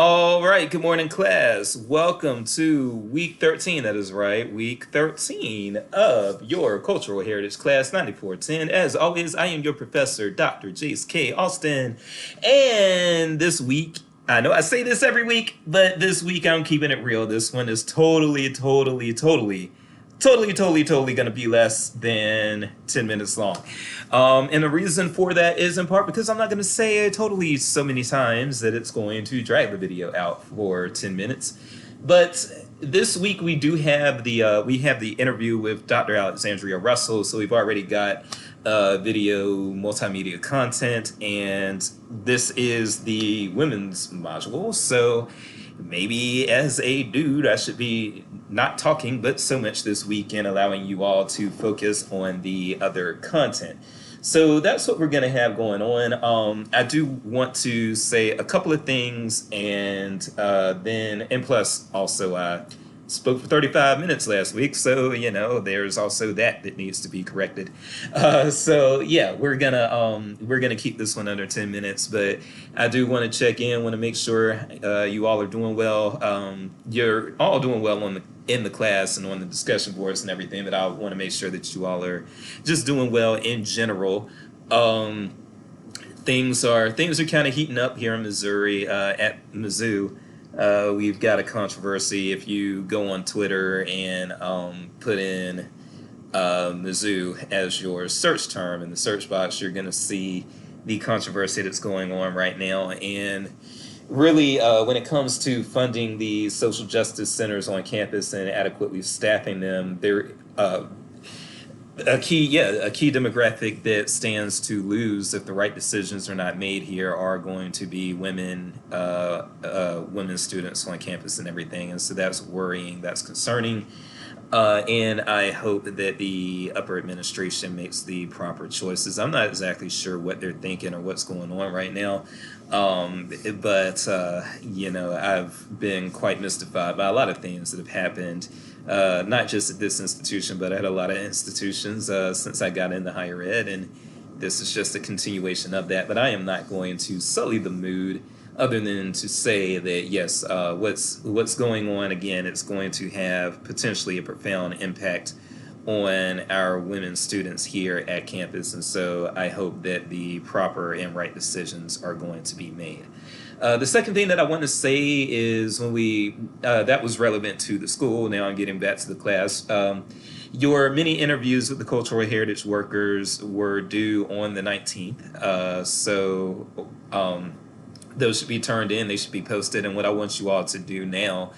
All right, good morning, class. Welcome to week 13. That is right, week 13 of your Cultural Heritage Class 9410. As always, I am your professor, Dr. Jace K. Austin. And this week, I know I say this every week, but this week I'm keeping it real. This one is totally going to be less than 10 minutes long. And the reason for that is in part because I'm not going to say it totally so many times that it's going to drag the video out for 10 minutes. But this week we do have the interview with Dr. Alexandria Russell. So we've already got video multimedia content, and this is the women's module. So maybe as a dude, I should be not talking but so much this week and allowing you all to focus on the other content. So that's what we're going to have going on. I do want to say a couple of things, and plus also I spoke for 35 minutes last week, so there's also that needs to be corrected. So yeah, we're gonna keep this one under 10 minutes, but I do want to check in, want to make sure you all are doing well. You're all doing well in the class and on the discussion boards and everything, but I want to make sure that you all are just doing well in general. Things are kind of heating up here in Missouri, at Mizzou. We've got a controversy. If you go on Twitter and put in Mizzou as your search term in the search box, you're going to see the controversy that's going on right now. And really, when it comes to funding the social justice centers on campus and adequately staffing them, they're a key demographic that stands to lose if the right decisions are not made here are going to be women students on campus and everything. And so that's worrying, that's concerning. And I hope that the upper administration makes the proper choices. I'm not exactly sure what they're thinking or what's going on right now. But I've been quite mystified by a lot of things that have happened, not just at this institution, but at a lot of institutions since I got into higher ed. And this is just a continuation of that. But I am not going to sully the mood other than to say that, yes, what's going on, again, it's going to have potentially a profound impact on our women students here at campus. And so I hope that the proper and right decisions are going to be made. The second thing that I want to say is when that was relevant to the school. Now I'm getting back to the class. Your mini interviews with the cultural heritage workers were due on the 19th. Those should be turned in, they should be posted. And what I want you all to do now,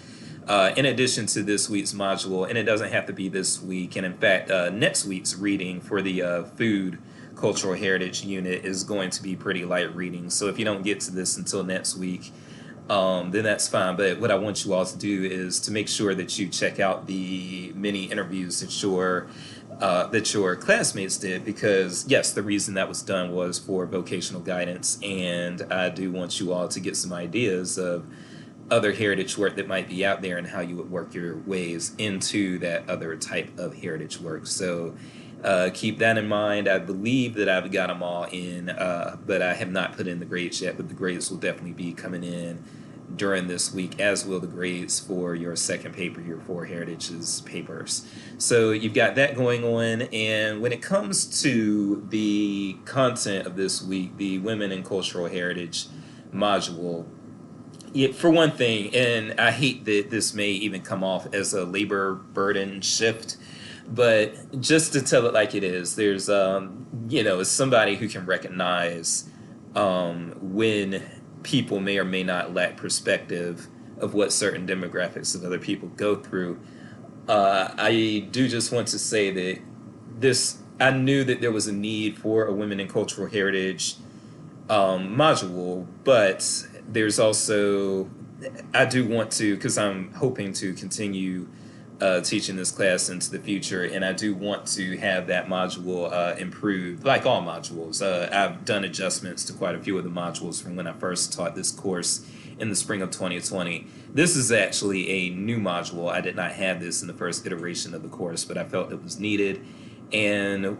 in addition to this week's module, and it doesn't have to be this week, and in fact, next week's reading for the food cultural heritage unit is going to be pretty light reading. So if you don't get to this until next week, then that's fine. But what I want you all to do is to make sure that you check out the mini interviews that your classmates did, because yes, the reason that was done was for vocational guidance, and I do want you all to get some ideas of other heritage work that might be out there and how you would work your ways into that other type of heritage work. So keep that in mind. I believe that I've got them all in, but I have not put in the grades yet, but the grades will definitely be coming in during this week, as will the grades for your second paper, your four heritages papers. So you've got that going on. And when it comes to the content of this week, the Women in Cultural Heritage module, for one thing, and I hate that this may even come off as a labor burden shift, but just to tell it like it is, there's, as somebody who can recognize when people may or may not lack perspective of what certain demographics of other people go through. I do just want to say that I knew that there was a need for a Women in Cultural Heritage module, but there's also, I do want to, because I'm hoping to continue teaching this class into the future, and I do want to have that module improved, like all modules. I've done adjustments to quite a few of the modules from when I first taught this course in the spring of 2020. This is actually a new module. I did not have this in the first iteration of the course, but I felt it was needed. And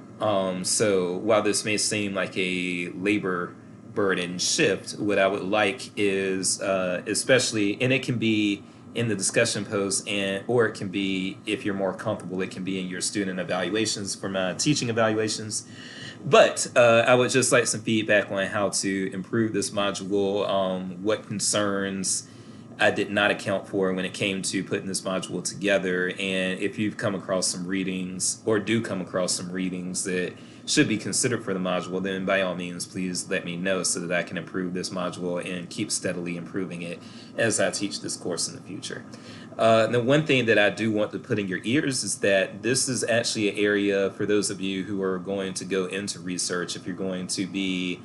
so while this may seem like a labor burden shift, what I would like is, especially, and it can be in the discussion post, and or it can be, if you're more comfortable, it can be in your student evaluations for my teaching evaluations. But I would just like some feedback on how to improve this module, what concerns I did not account for when it came to putting this module together. And if you've come across some readings or do come across some readings that should be considered for the module, then by all means, please let me know so that I can improve this module and keep steadily improving it as I teach this course in the future. The one thing that I do want to put in your ears is that this is actually an area for those of you who are going to go into research. If you're going to be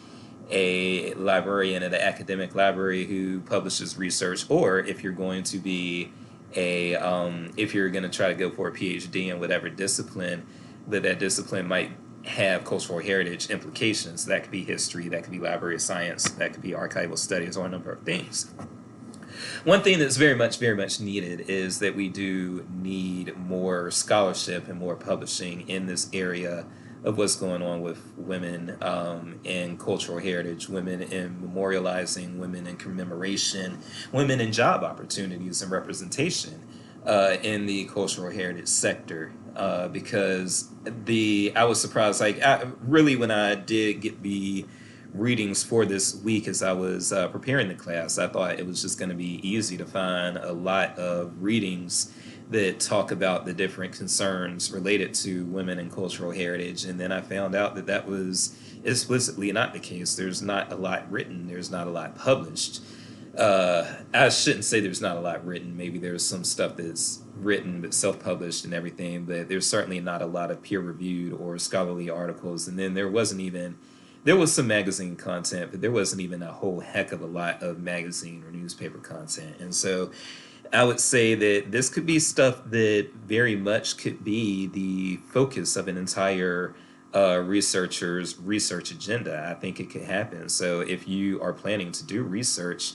a librarian at an academic library who publishes research, or if you're going to be if you're going to try to go for a PhD in whatever discipline, that discipline might have cultural heritage implications. That could be history, that could be library science, that could be archival studies, or a number of things. One thing that's very much needed is that we do need more scholarship and more publishing in this area of what's going on with women in cultural heritage, women in memorializing, women in commemoration, women in job opportunities and representation in the cultural heritage sector. Because I was surprised, really when I did get the readings for this week as I was preparing the class, I thought it was just going to be easy to find a lot of readings that talk about the different concerns related to women and cultural heritage. And then I found out that that was explicitly not the case. There's not a lot written. There's not a lot published. I shouldn't say there's not a lot written. Maybe there's some stuff that's written but self-published and everything, but there's certainly not a lot of peer-reviewed or scholarly articles. And then there was some magazine content, but there wasn't even a whole heck of a lot of magazine or newspaper content. And so I would say that this could be stuff that very much could be the focus of an entire researcher's research agenda. I think it could happen. So if you are planning to do research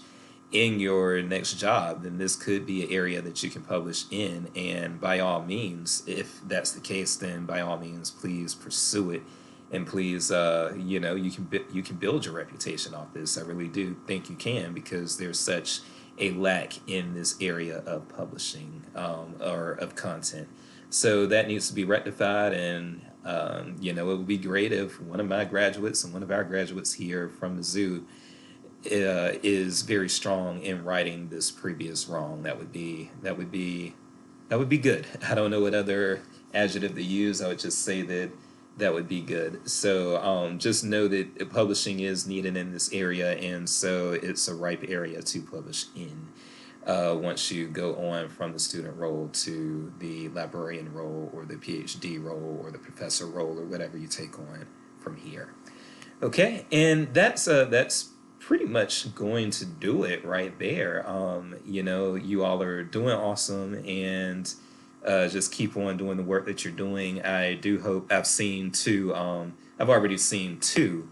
in your next job, then this could be an area that you can publish in. And by all means, if that's the case, then by all means, please pursue it. And please, you can build your reputation off this. I really do think you can, because there's such a lack in this area of publishing or of content. So that needs to be rectified. And it would be great if one of my graduates and one of our graduates here from the zoo is very strong in righting this previous wrong. That would be good. I don't know what other adjective to use. I would just say that would be good. So just know that publishing is needed in this area, and so it's a ripe area to publish in once you go on from the student role to the librarian role or the PhD role or the professor role or whatever you take on from here. Okay, and that's pretty much going to do it right there. You all are doing awesome, and just keep on doing the work that you're doing. I do hope I've already seen two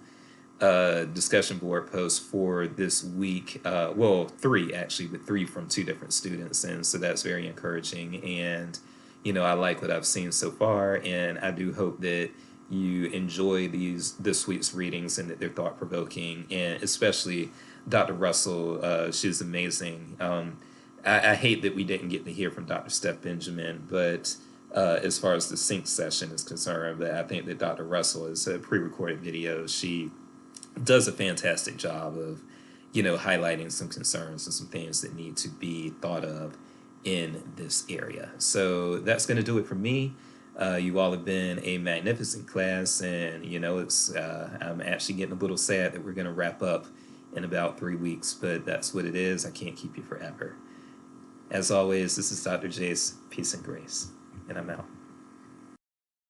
discussion board posts for this week. Well, three actually, but three from two different students, and so that's very encouraging. And I like what I've seen so far, and I do hope that you enjoy this week's readings and that they're thought provoking, and especially Dr. Russell. She's amazing. I hate that we didn't get to hear from Dr. Steph Benjamin, but as far as the sync session is concerned, but I think that Dr. Russell is a pre-recorded video. She does a fantastic job of, highlighting some concerns and some things that need to be thought of in this area. So that's going to do it for me. You all have been a magnificent class, and I'm actually getting a little sad that we're going to wrap up in about 3 weeks, but that's what it is. I can't keep you forever. As always, this is Dr. Jace. Peace and grace, and I'm out.